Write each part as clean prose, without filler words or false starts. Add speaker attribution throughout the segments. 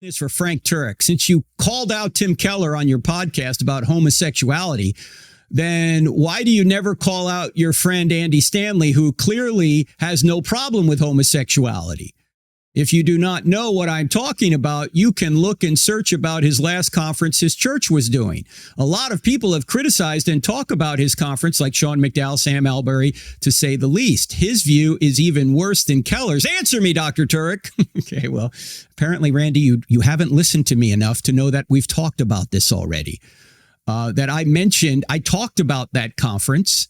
Speaker 1: This for Frank Turek. Since you called out Tim Keller on your podcast about homosexuality, then why do you never call out your friend Andy Stanley, who clearly has no problem with homosexuality? If you do not know what I'm talking about, you can look and search about his last conference his church was doing. A lot of people have criticized and talk about his conference, like Sean McDowell, Sam Albury, to say the least. His view is even worse than Keller's. Answer me, Dr. Turek. Okay, well, apparently, Randy, you haven't listened to me enough to know that we've talked about this already. I talked about that conference.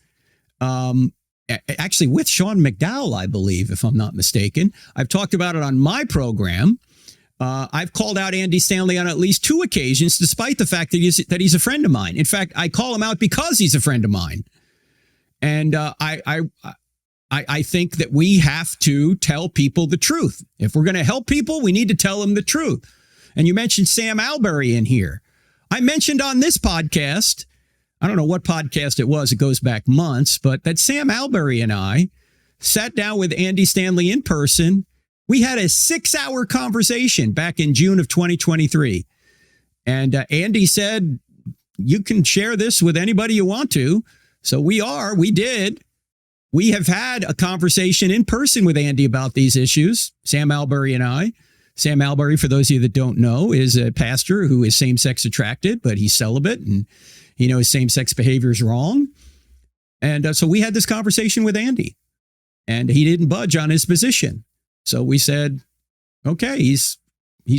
Speaker 1: Actually with Sean McDowell, I believe, if I'm not mistaken. I've talked about it on my program. I've called out Andy Stanley on at least 2 occasions, despite the fact that he's a friend of mine. In fact, I call him out because he's a friend of mine. And I think that we have to tell people the truth. If we're going to help people, we need to tell them the truth. And you mentioned Sam Albury in here. I mentioned on this podcast, I don't know what podcast it was. It goes back months, but that Sam Albury and I sat down with Andy Stanley in person. We had a 6-hour conversation back in June of 2023. And Andy said, you can share this with anybody you want to. So we did. We have had a conversation in person with Andy about these issues, Sam Albury and I. Sam Albury, for those of you that don't know, is a pastor who is same-sex attracted, but he's celibate and he knows same-sex behavior is wrong. And so we had this conversation with Andy, and he didn't budge on his position. So we said, okay, he's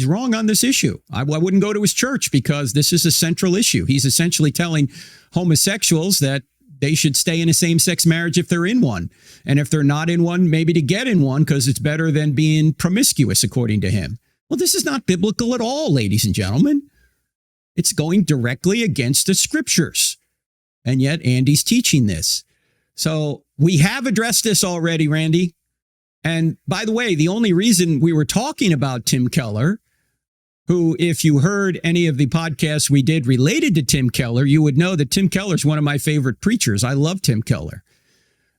Speaker 1: wrong on this issue. I wouldn't go to his church because this is a central issue. He's essentially telling homosexuals that they should stay in a same-sex marriage if they're in one. And if they're not in one, maybe to get in one because it's better than being promiscuous, according to him. Well, this is not biblical at all, ladies and gentlemen. It's going directly against the scriptures. And yet Andy's teaching this. So we have addressed this already, Randy. And by the way, the only reason we were talking about Tim Keller, who, if you heard any of the podcasts we did related to Tim Keller, you would know that Tim Keller is one of my favorite preachers. I love Tim Keller.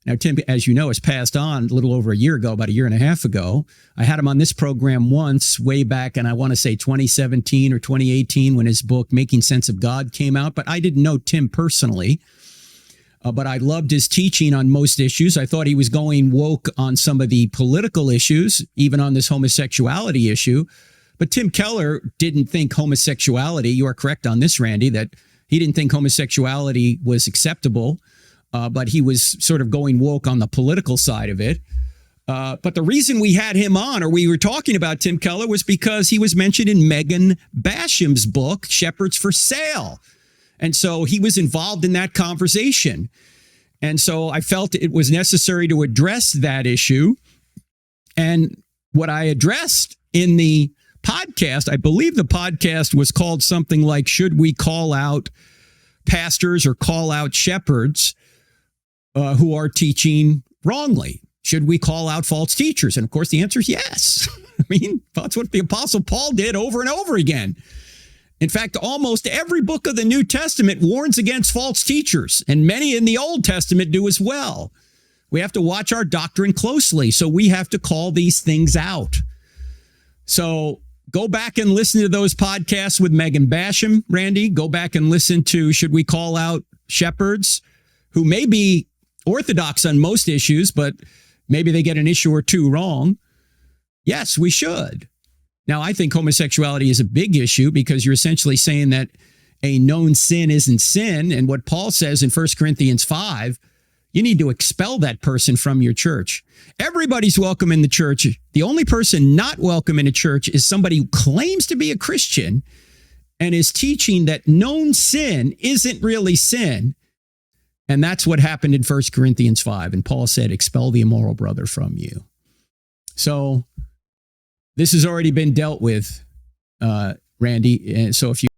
Speaker 1: Now, Tim, as you know, has passed on a little over a year ago, about a year and a half ago. I had him on this program once way back, and I want to say 2017 or 2018 when his book, Making Sense of God, came out. But I didn't know Tim personally. But I loved his teaching on most issues. I thought he was going woke on some of the political issues, even on this homosexuality issue. But Tim Keller didn't think homosexuality, you are correct on this, Randy, that he didn't think homosexuality was acceptable. But he was sort of going woke on the political side of it. But the reason we had him on, or we were talking about Tim Keller, was because he was mentioned in Megan Basham's book, Shepherds for Sale. And so he was involved in that conversation. And so I felt it was necessary to address that issue. And what I addressed in the podcast, I believe the podcast was called something like, should we call out pastors or call out shepherds who are teaching wrongly? Should we call out false teachers? And of course, the answer is yes. I mean, that's what the Apostle Paul did over and over again. In fact, almost every book of the New Testament warns against false teachers, and many in the Old Testament do as well. We have to watch our doctrine closely, so we have to call these things out. So go back and listen to those podcasts with Megan Basham, Randy. Go back and listen to, should we call out shepherds who may be orthodox on most issues, but maybe they get an issue or two wrong? Yes, we should. Now, I think homosexuality is a big issue because you're essentially saying that a known sin isn't sin. And what Paul says in 1 Corinthians 5, you need to expel that person from your church. Everybody's welcome in the church. The only person not welcome in a church is somebody who claims to be a Christian and is teaching that known sin isn't really sin. And that's what happened in 1 Corinthians 5. And Paul said, expel the immoral brother from you. So this has already been dealt with, Randy. And so if you